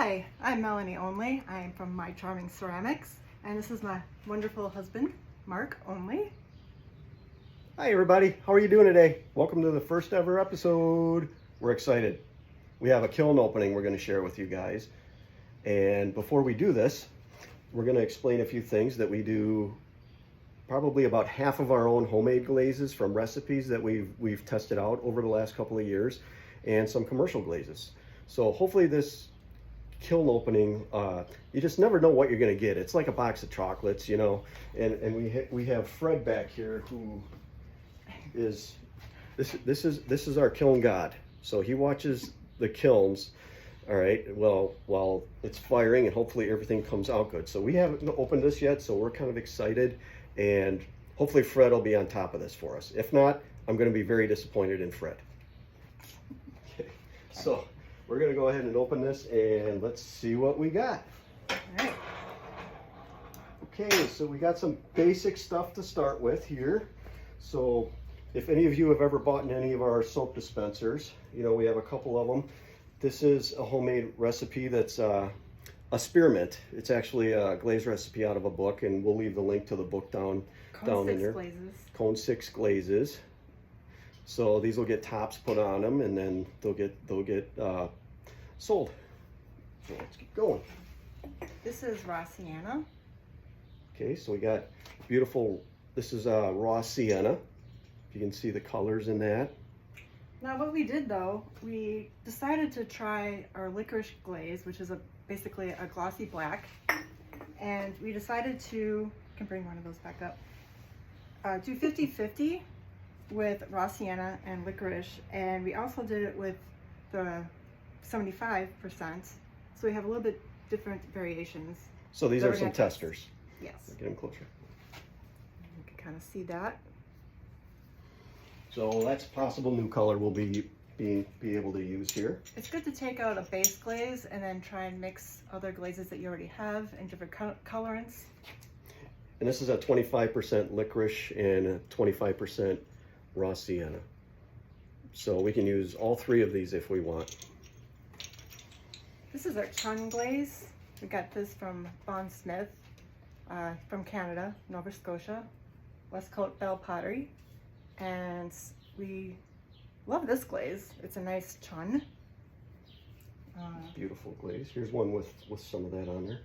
Hi, I'm Melanie Only. I am from My Charming Ceramics, and this is my wonderful husband, Mark Only. Hi everybody, how are you doing today? Welcome to the first ever episode. We're excited. We have a kiln opening we're going to share with you guys. And before we do this, we're going to explain a few things that we do. Probably about half of our own homemade glazes from recipes that we've tested out over the last couple of years, and some commercial glazes. So hopefully this kiln opening, you just never know what you're going to get. It's like a box of chocolates, you know. And we have Fred back here, who is this is our kiln god. So he watches the kilns, all right, well, while it's firing, and hopefully everything comes out good. So we haven't opened this yet, so we're kind of excited, and hopefully Fred will be on top of this for us. If not, I'm going to be very disappointed in Fred. Okay. So we're going to go ahead and open this, and let's see what we got. All right. Okay, so we got some basic stuff to start with here. So if any of you have ever bought in any of our soap dispensers, you know, we have a couple of them. This is a homemade recipe that's a spearmint. It's actually a glaze recipe out of a book, and we'll leave the link to the book down in there. Glazes. Cone 6 glazes. So these will get tops put on them, and then they'll get sold. So let's keep going. This is Raw Sienna. Okay, so we got beautiful. This is Raw Sienna. You can see the colors in that. Now what we did though, we decided to try our Licorice glaze, which is basically a glossy black, and we decided to, you can bring one of those back up, do 50-50 with Raw Sienna and Licorice, and we also did it with the 75%, so we have a little bit different variations. So these are some testers. Yes. Get them closer. You can kind of see that. So that's a possible new color we'll be able to use here. It's good to take out a base glaze and then try and mix other glazes that you already have in different colorants. And this is a 25% licorice and a 25% raw sienna. So we can use all three of these if we want. This is our Chun Glaze. We got this from Bond Smith from Canada, Nova Scotia, Westcote Bell Pottery. And we love this glaze. It's a nice chun. Beautiful glaze. Here's one with some of that on there.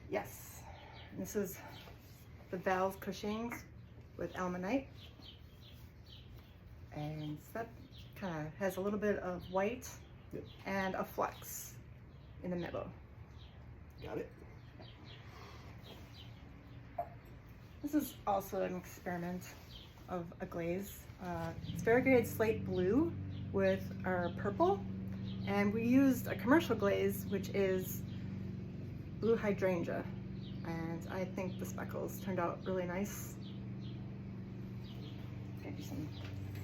Yes. And this is the Val's Cushings with almanite. And that kind of has a little bit of white. Yep. And a flex in the middle. Got it. This is also an experiment of a glaze. It's Variegated Slate Blue with our purple, and we used a commercial glaze which is blue hydrangea, and I think the speckles turned out really nice. Okay, do some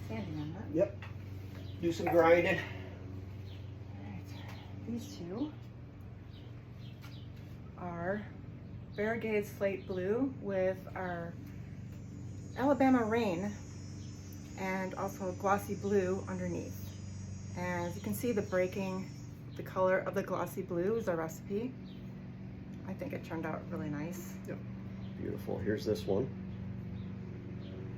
sanding on that. Yep. Do some grinding. Alright, these two are Variegated Slate Blue with our Alabama Rain, and also glossy blue underneath. And as you can see, the breaking, the color of the glossy blue is our recipe. I think it turned out really nice. Yep. Beautiful. Here's this one.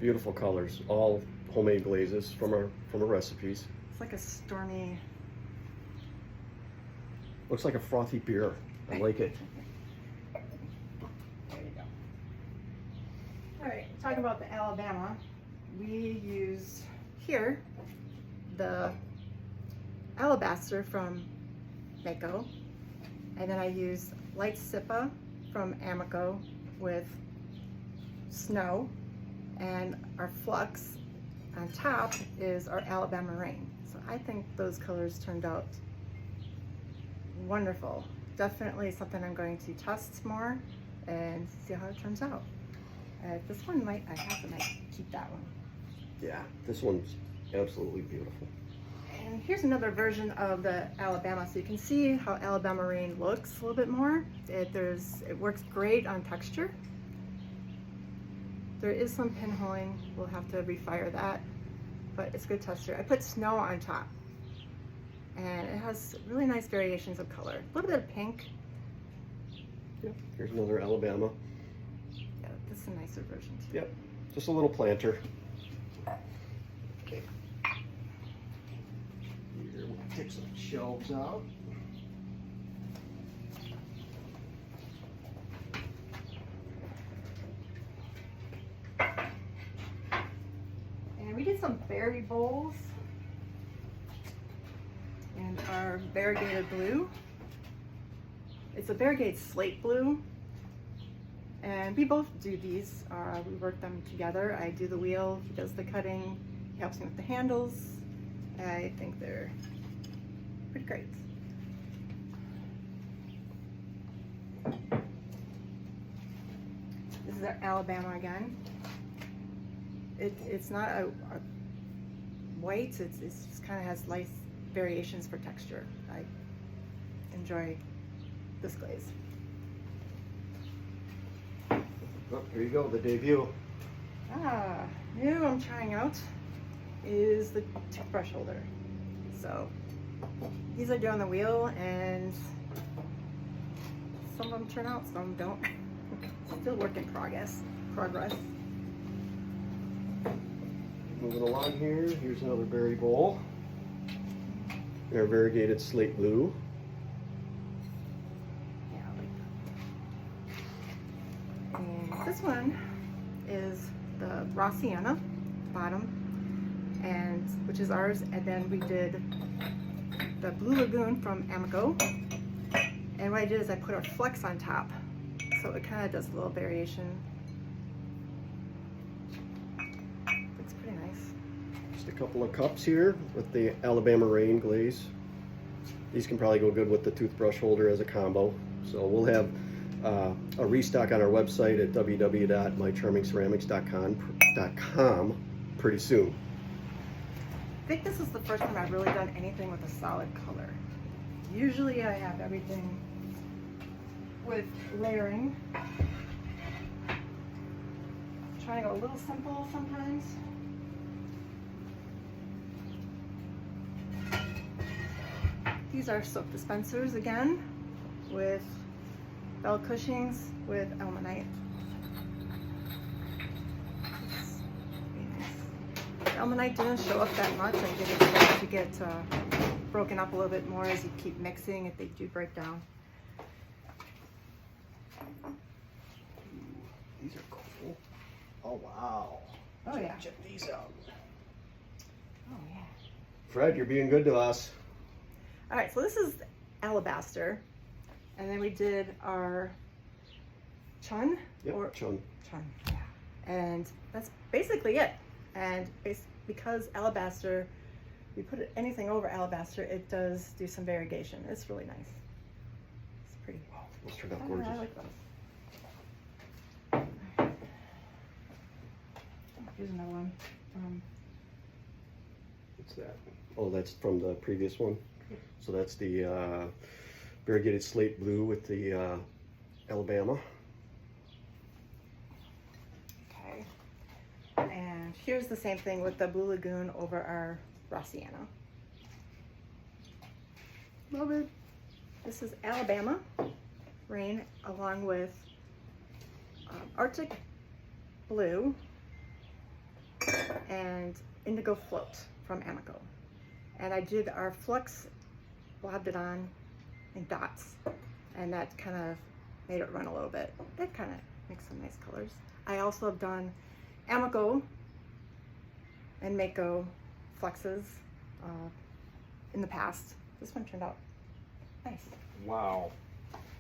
Beautiful colors, all homemade glazes from our recipes. It's like a stormy. Looks like a frothy beer. I like it. There you go. All right, talking about the Alabama, we use here the alabaster from Mako, and then I use light Sipa from Amico with snow, and our flux on top is our Alabama Rain. So I think those colors turned out wonderful. Definitely something I'm going to test more and see how it turns out. This one might keep that one. Yeah, this one's absolutely beautiful. And here's another version of the Alabama, so you can see how Alabama Rain looks a little bit more. It works great on texture. There is some pinholing. We'll have to refire that, but it's good texture. I put snow on top. And it has really nice variations of color. A little bit of pink. Yep. Here's another Alabama. Yeah, this is a nicer version too. Yep. Just a little planter. Okay. Here we'll take some shelves out. And we did some berry bowls and our variegated blue. It's a variegated slate blue, and we both do these. We work them together. I do the wheel, he does the cutting, he helps me with the handles. I think they're pretty great. This is our Alabama again. It's not a white, it just kind of has nice variations for texture. I enjoy this glaze. Oh, here you go, the debut. New I'm trying out is the toothbrush holder. So these I do on the wheel, and some of them turn out, some don't. Still work in progress. Moving along here, here's another berry bowl. They're variegated slate blue. Yeah, I like that. And this one is the Raw Sienna bottom, and which is ours, and then we did the Blue Lagoon from Amico. And what I did is I put our flex on top, so it kind of does a little variation. Looks pretty nice. Just a couple of cups here with the Alabama Rain glaze. These can probably go good with the toothbrush holder as a combo. So we'll have a restock on our website at www.mycharmingceramics.com pretty soon. I think this is the first time I've really done anything with a solid color. Usually I have everything with layering. Trying to go a little simple sometimes. These are soap dispensers again, with bell cushings with almanite. The almanite didn't show up that much. I did expect to get broken up a little bit more as you keep mixing. If they do break down. These are cool. Oh wow. Oh yeah. Check these out. Oh yeah. Fred, you're being good to us. All right, so this is alabaster, and then we did our Chun. Yep, Chun. Yeah. And that's basically it. And because alabaster, we put anything over alabaster, it does do some variegation. It's really nice. It's pretty. Wow, those turned out gorgeous. I like those. Here's another one. What's that? Oh, that's from the previous one. So that's the variegated slate blue with the Alabama. Okay. And here's the same thing with the Blue Lagoon over our Raw Sienna. Love it. This is Alabama Rain along with Arctic Blue and Indigo Float from Amico. And I did our flux, blobbed it on in dots, and that kind of made it run a little bit. It kind of makes some nice colors. I also have done Amico and Mako fluxes in the past. This one turned out nice. Wow.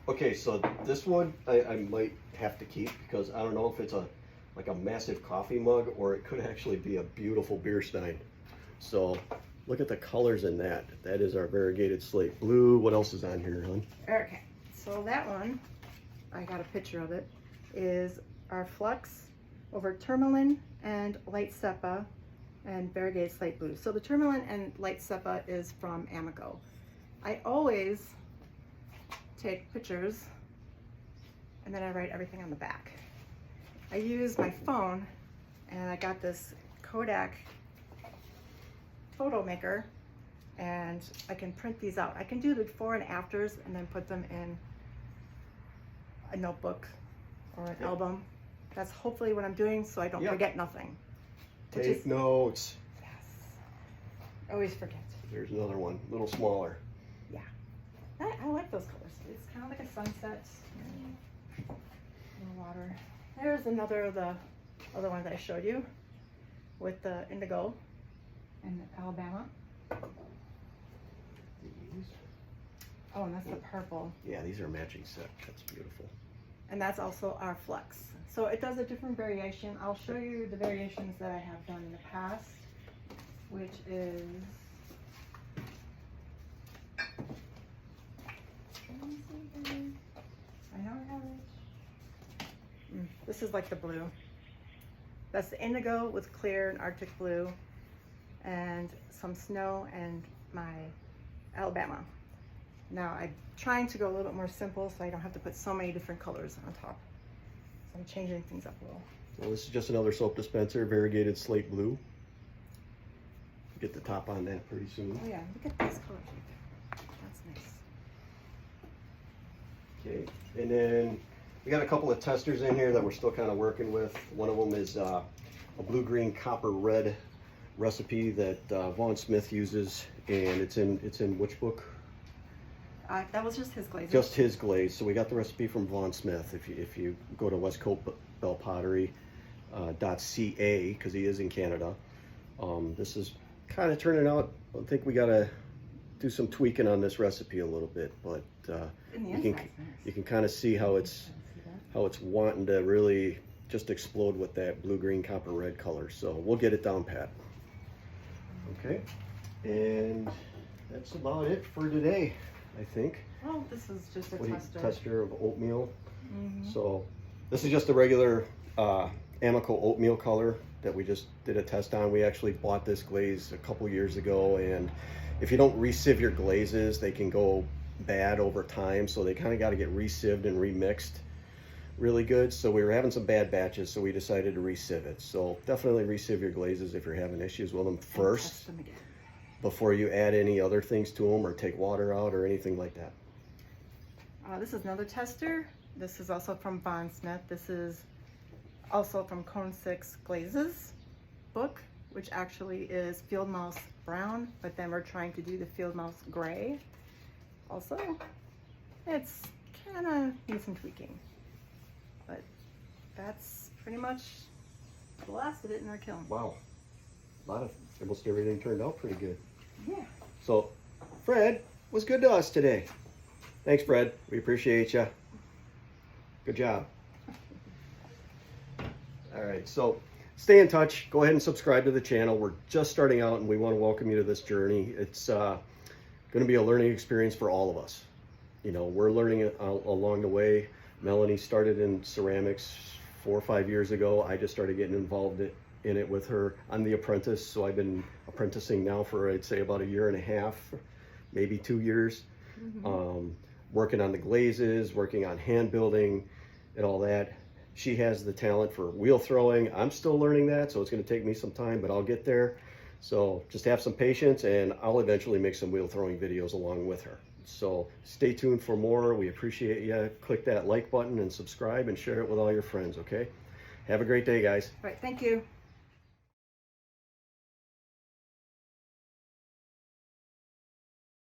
Okay, so this one I might have to keep because I don't know if it's like a massive coffee mug or it could actually be a beautiful beer stein. So look at the colors in that. That is our variegated slate blue. What else is on here, hon? Okay, so that one, I got a picture of it, is our flux over tourmaline and light sepia and variegated slate blue. So the tourmaline and light sepia is from Amico. I always take pictures and then I write everything on the back. I use my phone and I got this Kodak photo maker and I can print these out. I can do the before and afters and then put them in a notebook or an album. That's hopefully what I'm doing so I don't forget nothing. Take notes. Yes. Always forget. There's another one, a little smaller. Yeah. I like those colors. It's kind of like a sunset. A little water. There's another of the other ones I showed you with the indigo and Alabama. These. Oh, and that's the purple. Yeah, these are a matching set. That's beautiful. And that's also our flex. So it does a different variation. I'll show you the variations that I have done in the past, which is, I know I have it. This is like the blue. That's the indigo with clear and Arctic blue and some snow and my Alabama. Now I'm trying to go a little bit more simple so I don't have to put so many different colors on top. So I'm changing things up a little. Well, this is just another soap dispenser, variegated slate blue. Get the top on that pretty soon. Oh yeah, look at these colors. That's nice. Okay, and then we got a couple of testers in here that we're still kind of working with. One of them is a blue-green copper red recipe that Vaughn Smith uses, and it's in which book? That was just his glaze. Just his glaze. So we got the recipe from Vaughn Smith. If you go to West Coast Bell Pottery .ca, because he is in Canada, this is kind of turning out. I think we got to do some tweaking on this recipe a little bit, but you can kind of see how it's wanting to really just explode with that blue-green copper red color. So we'll get it down pat. Okay, and that's about it for today, I think. Oh, this is just a tester of oatmeal. So this is just a regular Amico oatmeal color that we just did a test on. We actually bought this glaze a couple years ago, and if you don't re-sieve your glazes, they can go bad over time, so they kind of got to get re-sieved and remixed really good. So we were having some bad batches, so we decided to re-sieve it. So definitely re-sieve your glazes if you're having issues with them first, before you add any other things to them or take water out or anything like that. This is another tester. This is also from Vaughn Smith. This is also from Cone 6 Glazes book, which actually is field mouse brown, but then we're trying to do the field mouse gray. Also, it's kind of needs some tweaking, but that's pretty much the last of it in our kiln. Wow, almost everything turned out pretty good. Yeah. So, Fred was good to us today. Thanks, Fred. We appreciate you. Good job. All right, so stay in touch. Go ahead and subscribe to the channel. We're just starting out, and we want to welcome you to this journey. It's going to be a learning experience for all of us. You know, we're learning along the way. Melanie started in ceramics 4 or 5 years ago. I just started getting involved in it with her. I'm the apprentice, so I've been apprenticing now for, I'd say, about 1.5 years, maybe 2 years. Working on the glazes, working on hand building and all that. She has the talent for wheel throwing. I'm still learning that, so it's going to take me some time, but I'll get there. So just have some patience, and I'll eventually make some wheel throwing videos along with her. So stay tuned for more. We appreciate you. Click that like button and subscribe and share it with all your friends, okay? Have a great day, guys. All right, thank you.